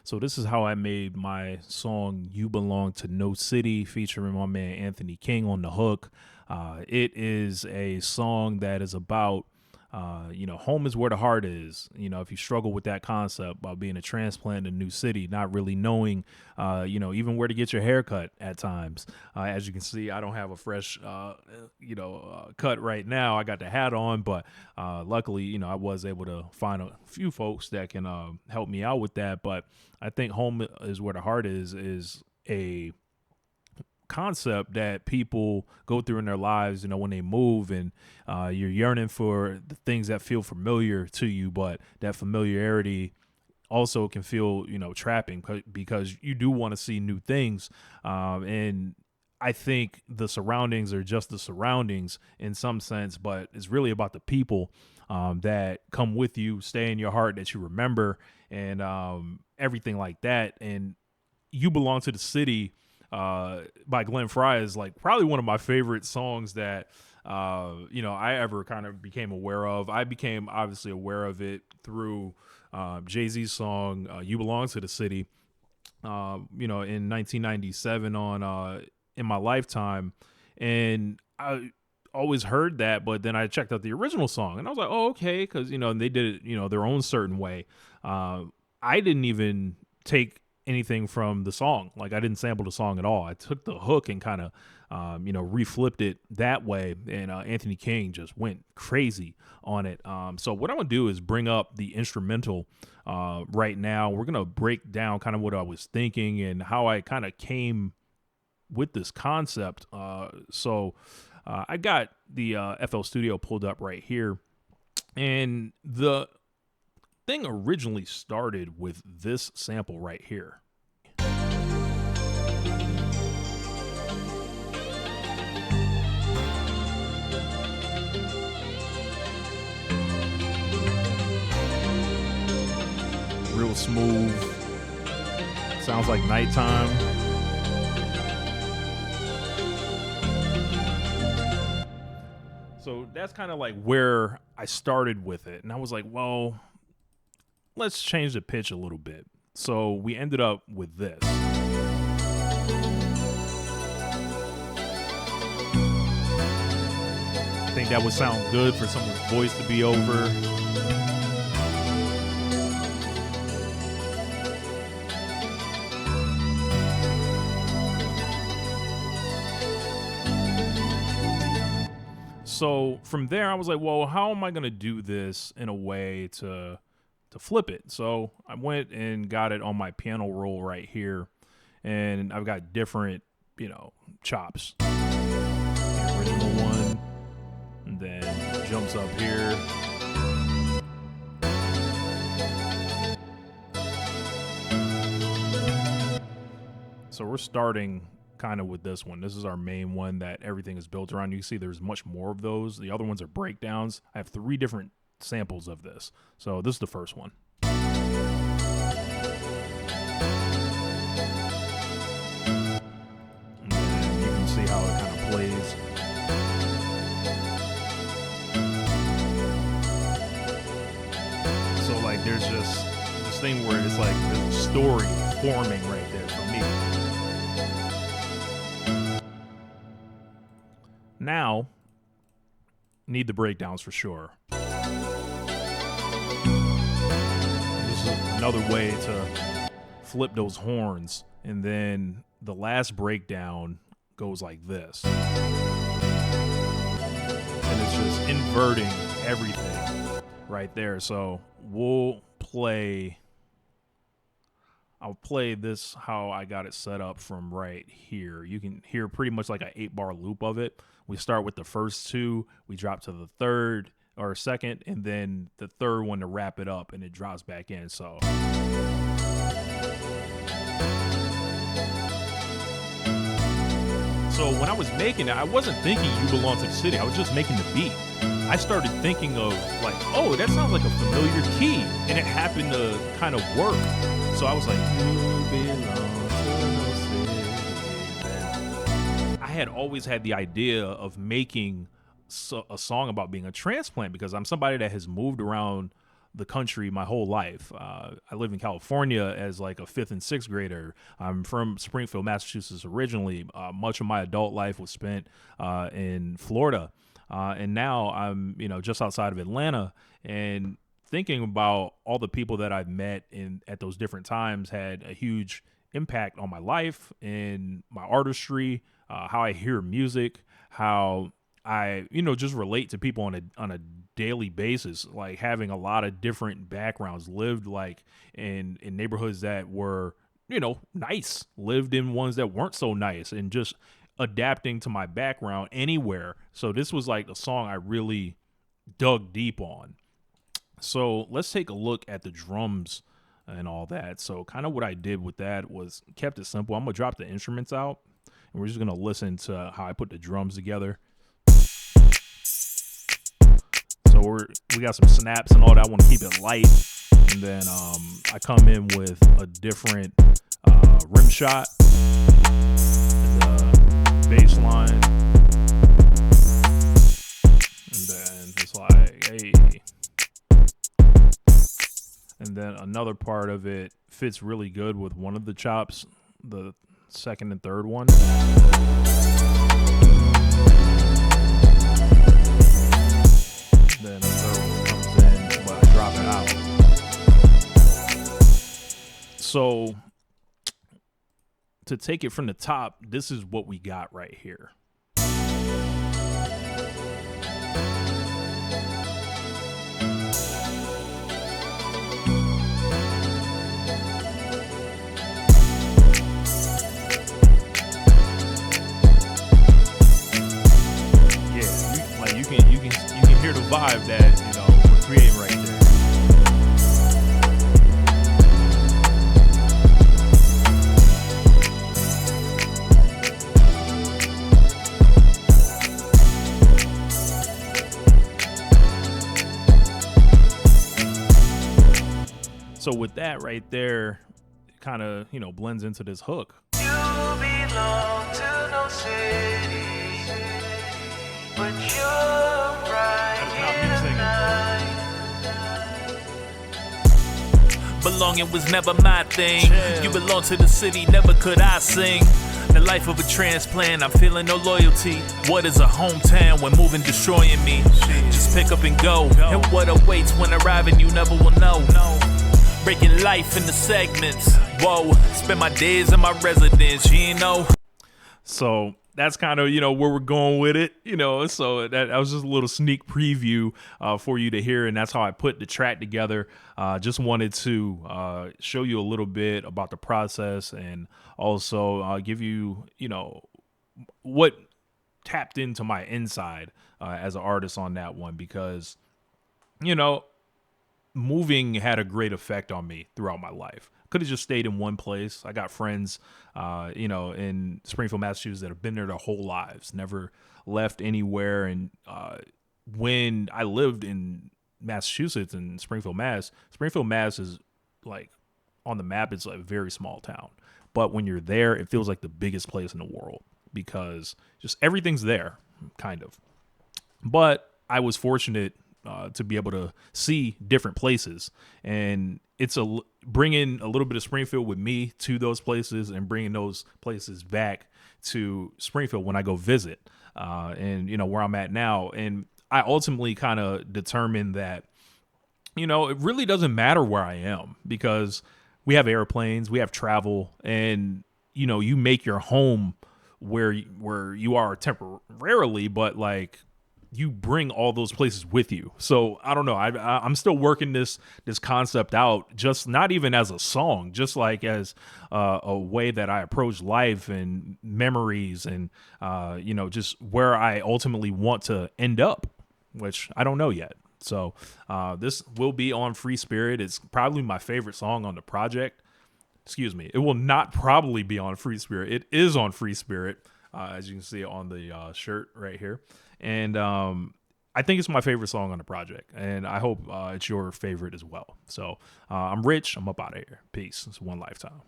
So this is how I made my song "You Belong to No City" featuring my man Anthony King on the hook. It is a song that is about, home is where the heart is. If you struggle with that concept about being a transplant in a new city, not really knowing, even where to get your hair cut at times. As you can see, I don't have a fresh, cut right now. I got the hat on, but luckily, I was able to find a few folks that can help me out with that. But I think home is where the heart is a concept that people go through in their lives, when they move, and you're yearning for the things that feel familiar to you, but that familiarity also can feel, trapping because you do want to see new things. And I think the surroundings are just the surroundings in some sense, but it's really about the people that come with you, stay in your heart, that you remember, and everything like that. And You Belong to the City by Glenn Frey is like probably one of my favorite songs that I ever kind of became aware of. I became obviously aware of it through Jay-Z's song "You Belong to the City," in 1997 on In My Lifetime, and I always heard that, but then I checked out the original song and I was like, oh, okay, because they did it their own certain way. I didn't even take anything from the song. Like, I didn't sample the song at all. I took the hook and kind of, reflipped it that way. And Anthony King just went crazy on it. So what I'm going to do is bring up the instrumental right now. We're going to break down kind of what I was thinking and how I kind of came with this concept. So I got the FL Studio pulled up right here. And the thing originally started with this sample right here. Real smooth. Sounds like nighttime. So that's kind of like where I started with it. And I was like, well, let's change the pitch a little bit. So we ended up with this. I think that would sound good for someone's voice to be over. So from there, I was like, well, how am I going to do this in a way to flip it? So I went and got it on my piano roll right here. And I've got different, chops. The original one. And then jumps up here. So we're starting kind of with this one. This is our main one that everything is built around. You can see there's much more of those. The other ones are breakdowns. I have 3 different samples of this. So this is the first one. And you can see how it kind of plays. So like there's just this thing where it's like there's a story forming right there for me. Now, need the breakdowns for sure. This is another way to flip those horns. And then the last breakdown goes like this. And it's just inverting everything right there. So I'll play this how I got it set up from right here. You can hear pretty much like an 8-bar loop of it. We start with the first 2, we drop to the third or second, and then the third one to wrap it up, and it drops back in. So when I was making it, I wasn't thinking You Belong to the City. I was just making the beat. I started thinking of like, oh, that sounds like a familiar key, and it happened to kind of work. So I was like, you belong to no city. I had always had the idea of making a song about being a transplant because I'm somebody that has moved around the country my whole life. I lived in California as like a fifth and sixth grader. I'm from Springfield, Massachusetts originally. Much of my adult life was spent in Florida. And now I'm, just outside of Atlanta, and thinking about all the people that I've met at those different times had a huge impact on my life and my artistry, how I hear music, how I, just relate to people on a daily basis, like having a lot of different backgrounds, lived like in neighborhoods that were, nice, lived in ones that weren't so nice, and just adapting to my background anywhere. So this was like a song I really dug deep on. So let's take a look at the drums and all that. So kind of what I did with that was kept it simple. I'm going to drop the instruments out, and we're just going to listen to how I put the drums together. So we got some snaps and all that. I want to keep it light. And then I come in with a different rim shot and bass line. And then it's like, hey. And then another part of it fits really good with one of the chops, the second and third one. Then the third one comes in, but I drop it out. So to take it from the top, this is what we got right here. You can hear the vibe that we're creating right there. So with that right there, it kind of blends into this hook. You belong to no city, but you're right here tonight. Belonging was never my thing. Chill. You belong to the city, never could I sing. The life of a transplant, I'm feeling no loyalty. What is a hometown when moving destroying me? Just pick up and go. And what awaits when arriving, you never will know. Breaking life into segments. Whoa, spend my days in my residence, So that's kind of, where we're going with it, so that was just a little sneak preview for you to hear. And that's how I put the track together. Just wanted to show you a little bit about the process, and also give you, what tapped into my inside as an artist on that one, because, moving had a great effect on me throughout my life. Could have just stayed in one place. I got friends, in Springfield, Massachusetts, that have been there their whole lives, never left anywhere. And when I lived in Massachusetts and Springfield, Mass is like on the map. It's like a very small town, but when you're there, it feels like the biggest place in the world because just everything's there, kind of. But I was fortunate to be able to see different places, and it's bringing a little bit of Springfield with me to those places and bringing those places back to Springfield when I go visit, and where I'm at now. And I ultimately kind of determined that it really doesn't matter where I am, because we have airplanes, we have travel, and you make your home where you are temporarily, but like you bring all those places with you. So I don't know. I'm still working this concept out, just not even as a song, just like as a way that I approach life and memories and, just where I ultimately want to end up, which I don't know yet. So this will be on Free Spirit. It's probably my favorite song on the project. Excuse me. It will not probably be on Free Spirit. It is on Free Spirit, as you can see on the shirt right here. And I think it's my favorite song on the project, and I hope it's your favorite as well. So I'm Rich. I'm up out of here. Peace. It's one lifetime.